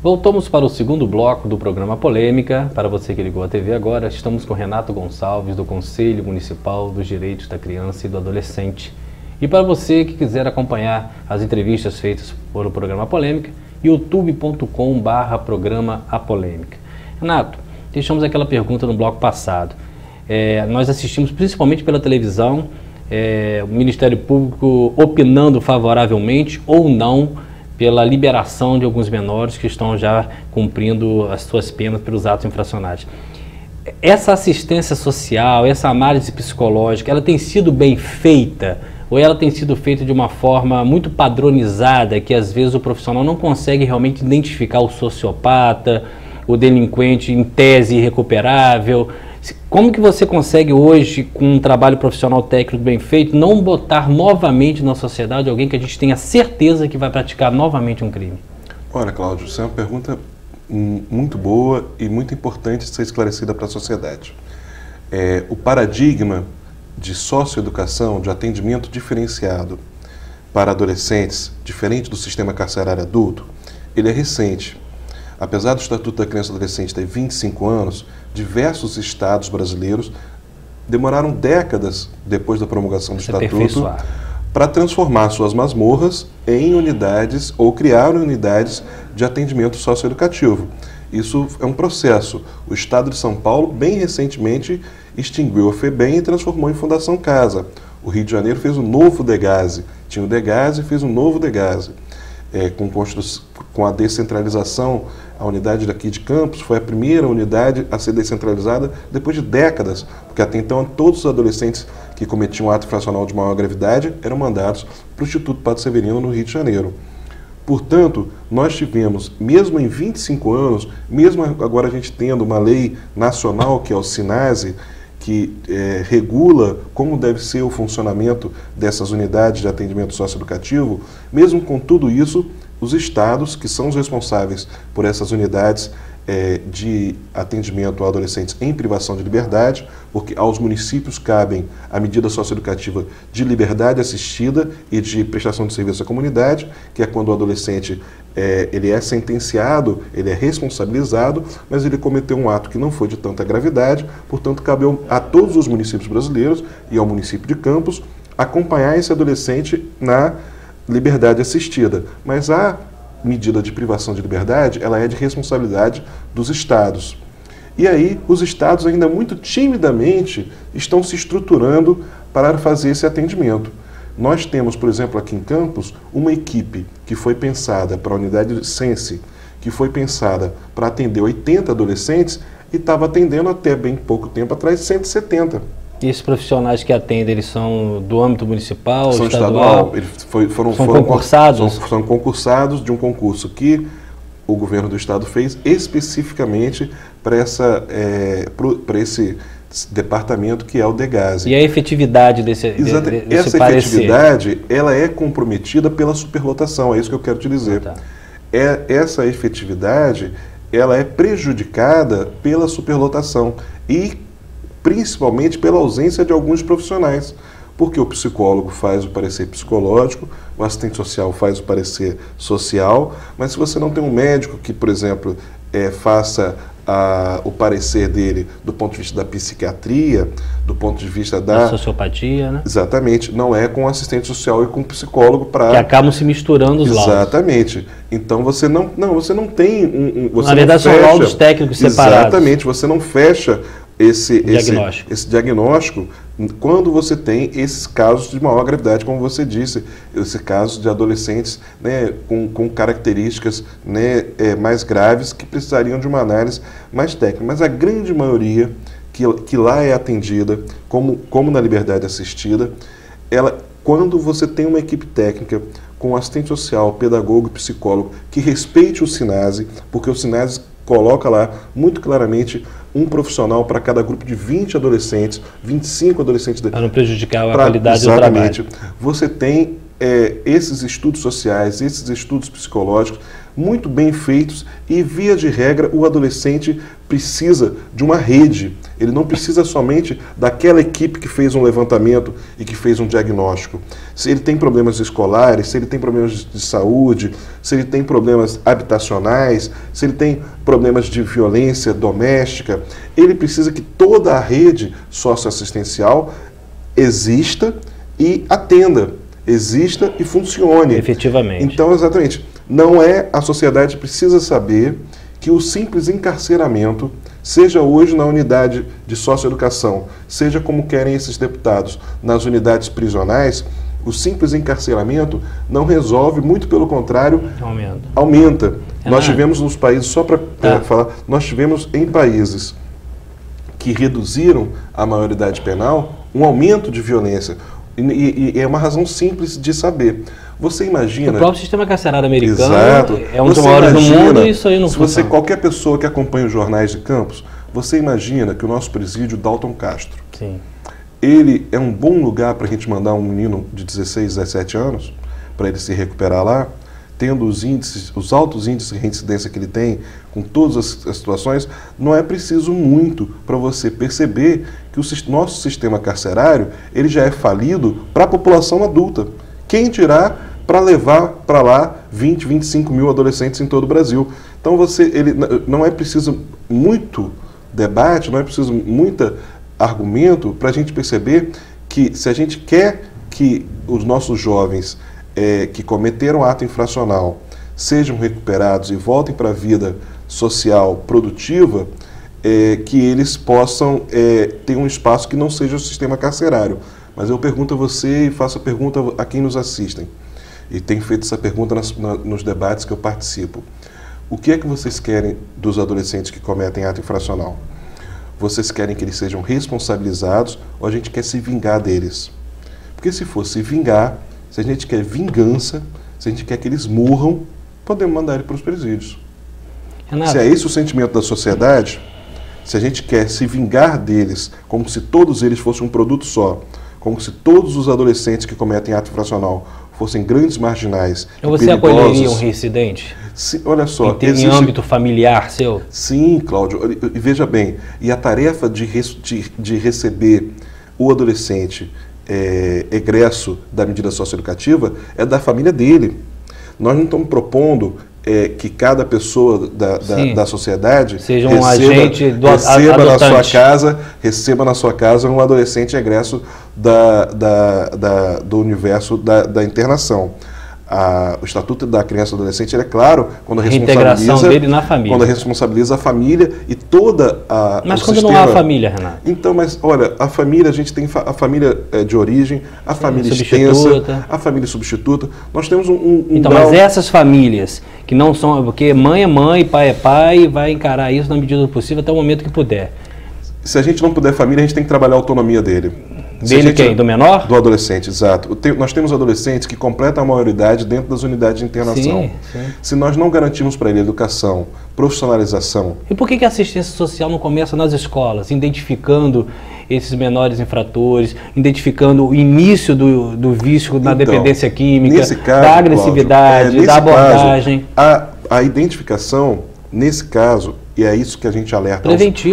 Voltamos para o segundo bloco do programa Polêmica. Para você que ligou a TV agora, estamos com Renato Gonçalves, do Conselho Municipal dos Direitos da Criança e do Adolescente. E para você que quiser acompanhar as entrevistas feitas por o programa Polêmica, youtube.com/programa A Polêmica. Renato, deixamos aquela pergunta no bloco passado. Nós assistimos principalmente pela televisão, o Ministério Público opinando favoravelmente ou não pela liberação de alguns menores que estão já cumprindo as suas penas pelos atos infracionais. Essa assistência social, essa análise psicológica, ela tem sido bem feita ou ela tem sido feita de uma forma muito padronizada que às vezes o profissional não consegue realmente identificar o sociopata, o delinquente em tese irrecuperável? Como que você consegue hoje, com um trabalho profissional técnico bem feito, não botar novamente na sociedade alguém que a gente tenha certeza que vai praticar novamente um crime? Olha, Cláudio, isso é uma pergunta muito boa e muito importante de ser esclarecida para a sociedade. O paradigma de socioeducação, de atendimento diferenciado para adolescentes, diferente do sistema carcerário adulto, ele é recente. Apesar do Estatuto da Criança e do Adolescente ter 25 anos, diversos estados brasileiros demoraram décadas depois da promulgação do Estatuto para transformar suas masmorras em unidades ou criar unidades de atendimento socioeducativo. Isso é um processo. O Estado de São Paulo, bem recentemente, extinguiu a FEBEM e transformou em Fundação Casa. O Rio de Janeiro fez um novo DEGASE. Tinha o DEGASE e fez um novo DEGASE. Com a descentralização, a unidade daqui de Campos foi a primeira unidade a ser descentralizada depois de décadas, porque até então todos os adolescentes que cometiam ato infracional de maior gravidade eram mandados para o Instituto Padre Severino no Rio de Janeiro. Portanto, nós tivemos, mesmo em 25 anos, mesmo agora a gente tendo uma lei nacional, que é o SINASE, que regula como deve ser o funcionamento dessas unidades de atendimento socioeducativo, mesmo com tudo isso, os estados, que são os responsáveis por essas unidades de atendimento a adolescentes em privação de liberdade, porque aos municípios cabem a medida socioeducativa de liberdade assistida e de prestação de serviço à comunidade, que é quando o adolescente ele é sentenciado, ele é responsabilizado, mas ele cometeu um ato que não foi de tanta gravidade, portanto cabe a todos os municípios brasileiros e ao município de Campos acompanhar esse adolescente na liberdade assistida. Mas a medida de privação de liberdade, ela é de responsabilidade dos estados. E aí, os estados ainda muito timidamente estão se estruturando para fazer esse atendimento. Nós temos, por exemplo, aqui em Campos, uma equipe que foi pensada para a unidade de Sense, que foi pensada para atender 80 adolescentes e estava atendendo até bem pouco tempo atrás 170. E esses profissionais que atendem, eles são do âmbito municipal, são estadual? Eles são concursados? São concursados de um concurso que o governo do estado fez especificamente para esse departamento que é o DEGASE. E a efetividade desse essa efetividade, ela é comprometida pela superlotação, é isso que eu quero te dizer. Tá. Essa efetividade, ela é prejudicada pela superlotação e principalmente pela ausência de alguns profissionais, porque o psicólogo faz o parecer psicológico, o assistente social faz o parecer social, mas se você não tem um médico que, por exemplo, faça o parecer dele do ponto de vista da psiquiatria, do ponto de vista da sociopatia, né? Exatamente, não é com o assistente social e com o psicólogo para... Que acabam se misturando os laudos. Exatamente. Então você não tem você na verdade não fecha, são laudos técnicos separados. Exatamente, você não fecha esse diagnóstico quando você tem esses casos de maior gravidade, como você disse, esse caso de adolescentes, né, com características, né, mais graves que precisariam de uma análise mais técnica. Mas a grande maioria que lá é atendida, como na liberdade assistida, quando você tem uma equipe técnica com assistente social, pedagogo e psicólogo que respeite o SINASE, porque o SINASE coloca lá muito claramente um profissional para cada grupo de 20 adolescentes, 25 adolescentes. Para não prejudicar a qualidade do trabalho. Você tem esses estudos sociais, esses estudos psicológicos, muito bem feitos e, via de regra, o adolescente precisa de uma rede. Ele não precisa somente daquela equipe que fez um levantamento e que fez um diagnóstico. Se ele tem problemas escolares, se ele tem problemas de saúde, se ele tem problemas habitacionais, se ele tem problemas de violência doméstica, ele precisa que toda a rede socioassistencial exista e atenda, exista e funcione. Efetivamente. Então, exatamente, a sociedade precisa saber que o simples encarceramento, seja hoje na unidade de socioeducação, seja como querem esses deputados, nas unidades prisionais, o simples encarceramento não resolve, muito pelo contrário, aumenta. Nós tivemos nos países, só para falar, nós tivemos em países que reduziram a maioridade penal um aumento de violência. E é uma razão simples de saber. Você imagina... O próprio sistema carcerário americano é um dos você maiores do imagina, mundo e isso aí não funciona. Qualquer pessoa que acompanha os jornais de campus, você imagina que o nosso presídio, Dalton Castro, Sim. ele é um bom lugar para a gente mandar um menino de 16, 17 anos, para ele se recuperar lá, tendo os altos índices de reincidência que ele tem, com todas as situações, não é preciso muito para você perceber que o nosso sistema carcerário ele já é falido para a população adulta. Quem dirá para levar para lá 20, 25 mil adolescentes em todo o Brasil? Então não é preciso muito debate, não é preciso muito argumento para a gente perceber que se a gente quer que os nossos jovens que cometeram ato infracional sejam recuperados e voltem para a vida social produtiva, que eles possam ter um espaço que não seja o sistema carcerário. Mas eu pergunto a você e faço a pergunta a quem nos assistem. E tenho feito essa pergunta nos debates que eu participo. O que é que vocês querem dos adolescentes que cometem ato infracional? Vocês querem que eles sejam responsabilizados ou a gente quer se vingar deles? Porque se fosse vingar, se a gente quer vingança, se a gente quer que eles morram, podemos mandar eles para os presídios. Renato. Se é esse o sentimento da sociedade, se a gente quer se vingar deles, como se todos eles fossem um produto só, como se todos os adolescentes que cometem ato infracional fossem grandes marginais. Ou você acolheria um reincidente? Sim, olha só. Em âmbito familiar seu? Sim, Cláudio. E veja bem, e a tarefa de receber o adolescente egresso da medida socioeducativa é da família dele. Nós não estamos propondo que cada pessoa da sociedade seja um agente do receba na sua casa um adolescente egresso do universo da internação. O Estatuto da Criança e do Adolescente é claro quando reintegração dele na família. Quando responsabiliza a família e toda a... Mas quando não há família, Renato? Então, mas olha, a família, a gente tem a família de origem, a família extensa, a família substituta. Nós temos então, mas essas famílias que não são... Porque mãe é mãe, pai é pai, vai encarar isso na medida do possível até o momento que puder. Se a gente não puder família, a gente tem que trabalhar a autonomia dele. Dele quem? Do menor? Do adolescente, exato. Nós temos adolescentes que completam a maioridade dentro das unidades de internação. Sim. Se nós não garantirmos para ele educação, profissionalização... E por que a assistência social não começa nas escolas, identificando esses menores infratores, identificando o início do vício na dependência química, nesse caso, da agressividade, Cláudio, da abordagem? Caso, a identificação, nesse caso, e é isso que a gente alerta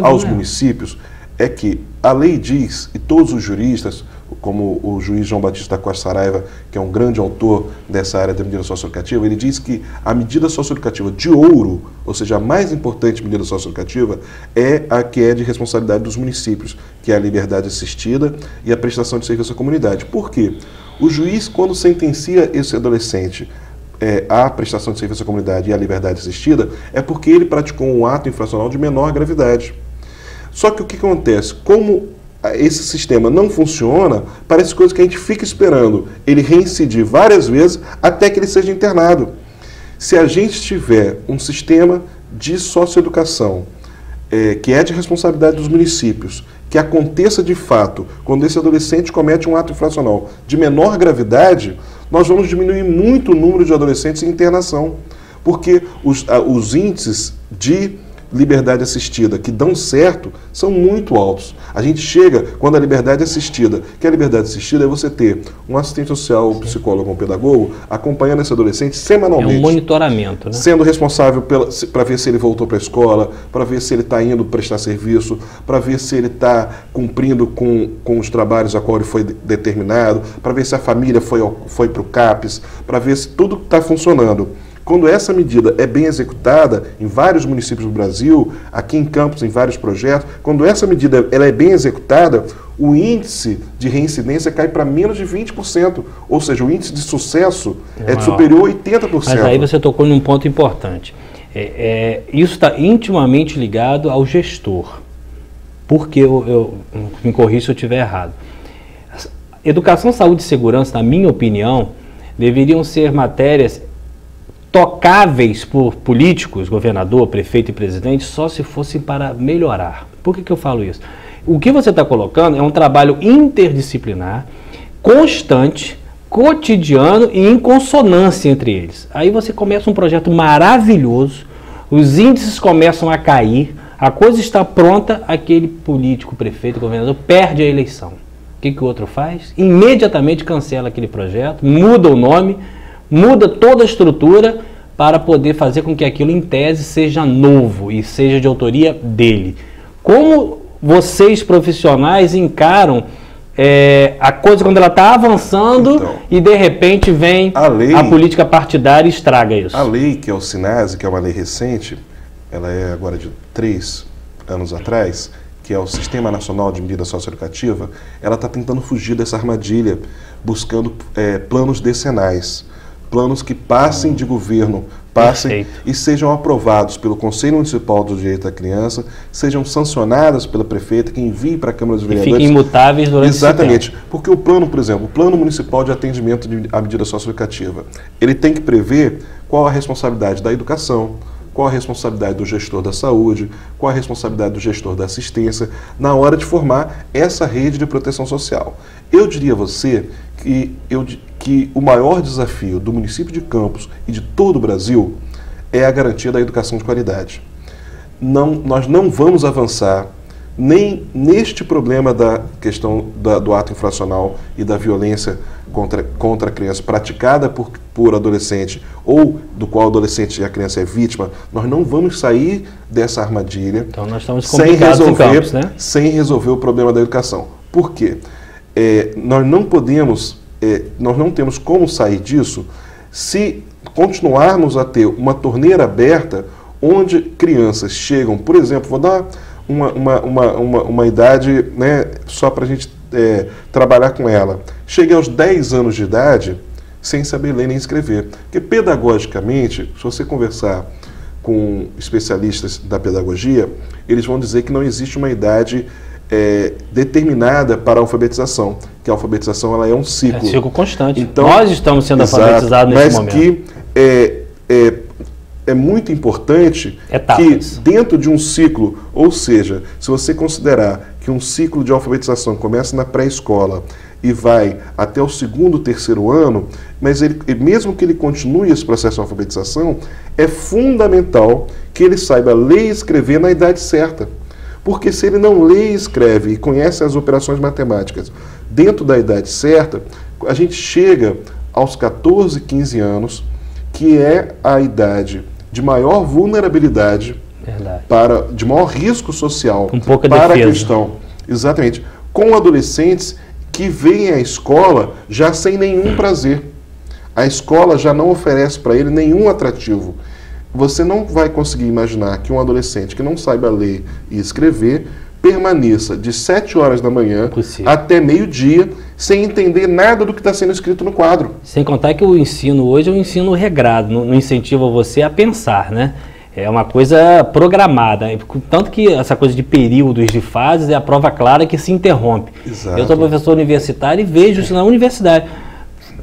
aos municípios, é que a lei diz, e todos os juristas, como o juiz João Batista da Costa Saraiva, que é um grande autor dessa área da medida socioeducativa, ele diz que a medida socioeducativa de ouro, ou seja, a mais importante medida socioeducativa, é a que é de responsabilidade dos municípios, que é a liberdade assistida e a prestação de serviço à comunidade. Por quê? O juiz, quando sentencia esse adolescente a prestação de serviço à comunidade e a liberdade assistida, é porque ele praticou um ato infracional de menor gravidade. Só que o que acontece? Como esse sistema não funciona, parece coisa que a gente fica esperando ele reincidir várias vezes até que ele seja internado. Se a gente tiver um sistema de socioeducação que é de responsabilidade dos municípios, que aconteça de fato quando esse adolescente comete um ato infracional de menor gravidade, nós vamos diminuir muito o número de adolescentes em internação, porque os índices de liberdade assistida que dão certo são muito altos. A gente chega quando a liberdade assistida, que a liberdade assistida é você ter um assistente social, um psicólogo, um pedagogo, acompanhando esse adolescente semanalmente. É um monitoramento, né? Sendo responsável para ver se ele voltou para a escola, para ver se ele está indo prestar serviço, para ver se ele está cumprindo com os trabalhos a qual ele foi determinado, para ver se a família foi para o CAPES, para ver se tudo está funcionando. Quando essa medida é bem executada em vários municípios do Brasil, aqui em Campos, em vários projetos, quando essa medida ela é bem executada, o índice de reincidência cai para menos de 20%, ou seja, o índice de sucesso é superior a 80%. Mas aí você tocou num ponto importante. Isso está intimamente ligado ao gestor. Porque eu me corrija se eu estiver errado. Educação, saúde e segurança, na minha opinião, deveriam ser matérias tocáveis por políticos, governador, prefeito e presidente, só se fossem para melhorar. Por que eu falo isso? O que você está colocando é um trabalho interdisciplinar, constante, cotidiano e em consonância entre eles. Aí você começa um projeto maravilhoso, os índices começam a cair, a coisa está pronta, aquele político, prefeito, governador perde a eleição. O que o outro faz? Imediatamente cancela aquele projeto, muda o nome, muda toda a estrutura para poder fazer com que aquilo em tese seja novo e seja de autoria dele. Como vocês profissionais encaram a coisa quando ela está avançando e de repente vem a política partidária e estraga isso? A lei que é o SINASE, que é uma lei recente, ela é agora de 3 anos atrás, que é o Sistema Nacional de Medida Socioeducativa, ela está tentando fugir dessa armadilha, buscando planos decenais. Planos que passem de governo, e sejam aprovados pelo Conselho Municipal do Direito da Criança, sejam sancionadas pela prefeita, que envie para a Câmara dos Vereadores. E fiquem imutáveis durante Exatamente. Esse tempo. Porque o plano, por exemplo, o Plano Municipal de Atendimento à Medida Socioeducativa, ele tem que prever qual a responsabilidade da educação, qual a responsabilidade do gestor da saúde, qual a responsabilidade do gestor da assistência, na hora de formar essa rede de proteção social. Eu diria a você que o maior desafio do município de Campos e de todo o Brasil é a garantia da educação de qualidade. Nós não vamos avançar nem neste problema da questão do ato infracional e da violência contra a criança praticada por adolescente ou do qual o adolescente e a criança é vítima. Nós não vamos sair dessa armadilha. Então nós estamos complicados em Campos, né? Sem resolver o problema da educação. Por quê? Nós não temos como sair disso se continuarmos a ter uma torneira aberta onde crianças chegam, por exemplo, vou dar uma idade, né, só para a gente trabalhar com ela. Chega aos 10 anos de idade sem saber ler nem escrever. Porque pedagogicamente, se você conversar com especialistas da pedagogia, eles vão dizer que não existe uma idade determinada para a alfabetização, que a alfabetização ela é um ciclo. É ciclo constante. Então, nós estamos sendo alfabetizados nesse momento. Mas que é muito importante que dentro de um ciclo, ou seja, se você considerar que um ciclo de alfabetização começa na pré-escola e vai até o 2º, 3º ano, mas mesmo que ele continue esse processo de alfabetização, é fundamental que ele saiba ler e escrever na idade certa. Porque se ele não lê e escreve e conhece as operações matemáticas dentro da idade certa, a gente chega aos 14, 15 anos, que é a idade de maior vulnerabilidade, de maior risco social para a questão. Exatamente. Com adolescentes que vêm à escola já sem nenhum prazer. A escola já não oferece para ele nenhum atrativo. Você não vai conseguir imaginar que um adolescente que não saiba ler e escrever permaneça de 7 horas da manhã até meio-dia sem entender nada do que está sendo escrito no quadro. Sem contar que o ensino hoje é um ensino regrado, não incentiva você a pensar, né? É uma coisa programada, tanto que essa coisa de períodos, de fases, é a prova clara que se interrompe. Exato. Eu sou professor universitário e vejo isso na universidade.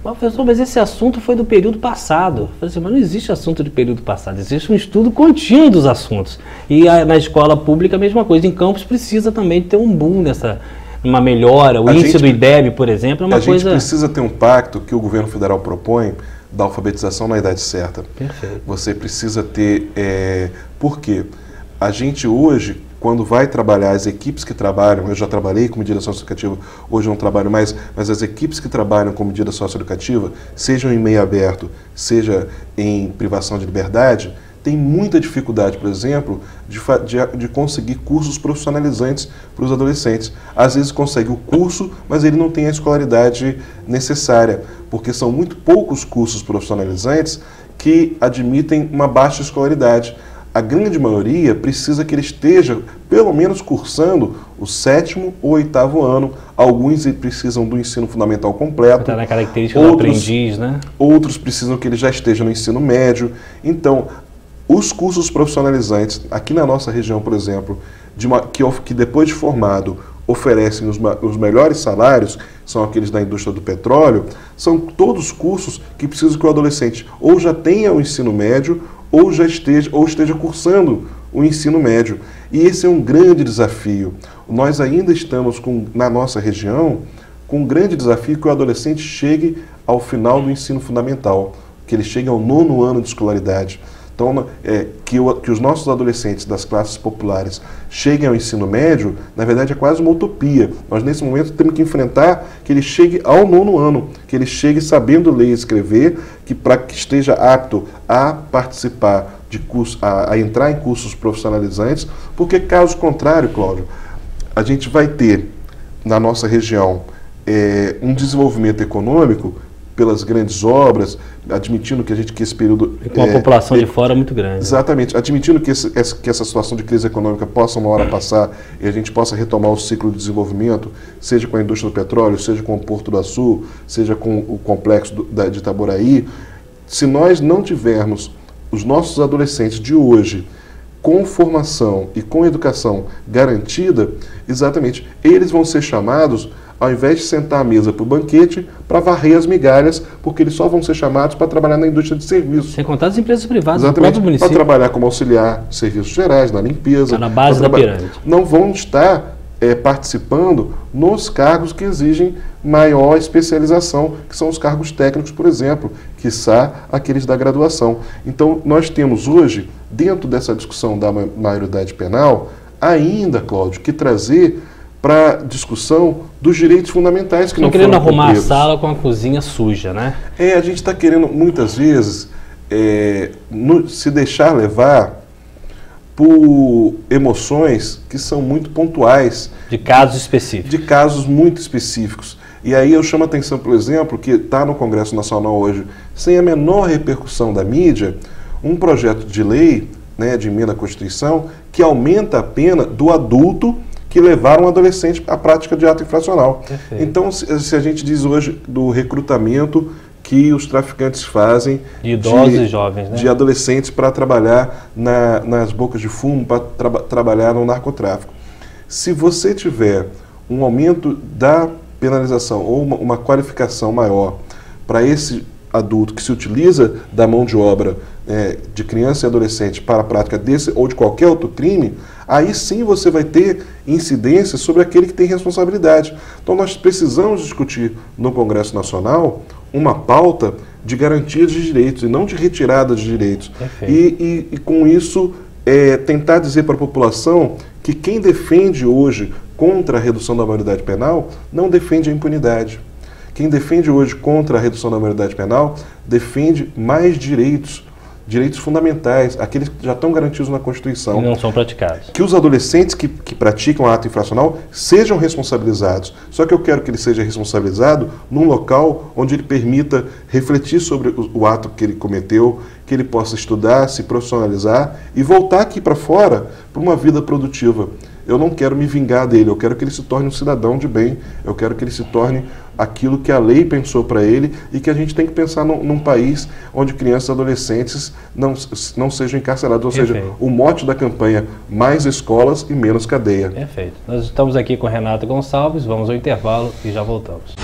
Professor, mas esse assunto foi do período passado. Eu falei assim, mas não existe assunto de período passado, existe um estudo contínuo dos assuntos. E na escola pública a mesma coisa. Em Campos precisa também ter um boom uma melhora. O índice do IDEB, por exemplo, é uma coisa... A gente precisa ter um pacto que o governo federal propõe da alfabetização na idade certa. Perfeito. Você precisa ter... Por quê? A gente hoje, quando vai trabalhar, as equipes que trabalham, eu já trabalhei com medida socioeducativa, hoje eu não trabalho mais, mas as equipes que trabalham com medida socioeducativa, sejam em meio aberto, seja em privação de liberdade, tem muita dificuldade, por exemplo, de conseguir cursos profissionalizantes para os adolescentes. Às vezes consegue o curso, mas ele não tem a escolaridade necessária, porque são muito poucos cursos profissionalizantes que admitem uma baixa escolaridade. A grande maioria precisa que ele esteja, pelo menos, cursando o 7º ou 8º ano. Alguns precisam do ensino fundamental completo. Está na característica do aprendiz, né? Outros precisam que ele já esteja no ensino médio. Então, os cursos profissionalizantes, aqui na nossa região, por exemplo, que depois de formado oferecem os melhores salários, são aqueles da indústria do petróleo, são todos cursos que precisam que o adolescente ou já tenha o ensino médio ou esteja cursando o ensino médio. E esse é um grande desafio. Nós ainda estamos, na nossa região, com um grande desafio que o adolescente chegue ao final do ensino fundamental, que ele chegue ao 9º ano de escolaridade. Então, que os nossos adolescentes das classes populares cheguem ao ensino médio, na verdade é quase uma utopia. Nós, nesse momento, temos que enfrentar que ele chegue ao 9º ano, que ele chegue sabendo ler e escrever, para que esteja apto a participar de cursos, a entrar em cursos profissionalizantes, porque, caso contrário, Cláudio, a gente vai ter, na nossa região, um desenvolvimento econômico pelas grandes obras, admitindo que esse período... E com a população de fora muito grande. Exatamente. Admitindo que essa situação de crise econômica possa uma hora passar e a gente possa retomar o ciclo de desenvolvimento, seja com a indústria do petróleo, seja com o Porto do Açu, seja com o complexo de Itaboraí, se nós não tivermos os nossos adolescentes de hoje com formação e com educação garantida, exatamente, eles vão ser chamados, ao invés de sentar à mesa para o banquete, para varrer as migalhas, porque eles só vão ser chamados para trabalhar na indústria de serviços. Sem contar as empresas privadas do próprio município. Para trabalhar como auxiliar de serviços gerais, na limpeza. Na base da pirâmide. Não vão estar participando nos cargos que exigem maior especialização, que são os cargos técnicos, por exemplo, quiçá aqueles da graduação. Então, nós temos hoje, dentro dessa discussão da maioridade penal, ainda, Cláudio, que trazer para discussão dos direitos fundamentais que não foram cumpridos. Querendo arrumar a sala com a cozinha suja, né? A gente está querendo, muitas vezes, se deixar levar por emoções que são muito pontuais. De casos específicos. De casos muito específicos. E aí eu chamo a atenção, por exemplo, que está no Congresso Nacional hoje, sem a menor repercussão da mídia, um projeto de lei, né, de emenda à Constituição, que aumenta a pena do adulto que levaram um adolescente à prática de ato infracional. Perfeito. Então, se a gente diz hoje do recrutamento que os traficantes fazem de idosos e jovens, né? De adolescentes para trabalhar nas bocas de fumo, para trabalhar no narcotráfico. Se você tiver um aumento da penalização ou uma qualificação maior para esse adulto que se utiliza da mão de obra de criança e adolescente para a prática desse ou de qualquer outro crime, aí sim você vai ter incidência sobre aquele que tem responsabilidade. Então nós precisamos discutir no Congresso Nacional uma pauta de garantia de direitos e não de retirada de direitos. E com isso tentar dizer para a população que quem defende hoje contra a redução da maioridade penal não defende a impunidade. Quem defende hoje contra a redução da maioridade penal defende mais direitos fundamentais, aqueles que já estão garantidos na Constituição. E não são praticados. Que os adolescentes que praticam ato infracional sejam responsabilizados. Só que eu quero que ele seja responsabilizado num local onde ele permita refletir sobre o ato que ele cometeu, que ele possa estudar, se profissionalizar e voltar aqui para fora para uma vida produtiva. Eu não quero me vingar dele, eu quero que ele se torne um cidadão de bem, eu quero que ele se torne aquilo que a lei pensou para ele e que a gente tem que pensar num país onde crianças e adolescentes não sejam encarcerados. Ou seja, o mote da campanha, mais escolas e menos cadeia. Perfeito. Nós estamos aqui com Renato Gonçalves, vamos ao intervalo e já voltamos.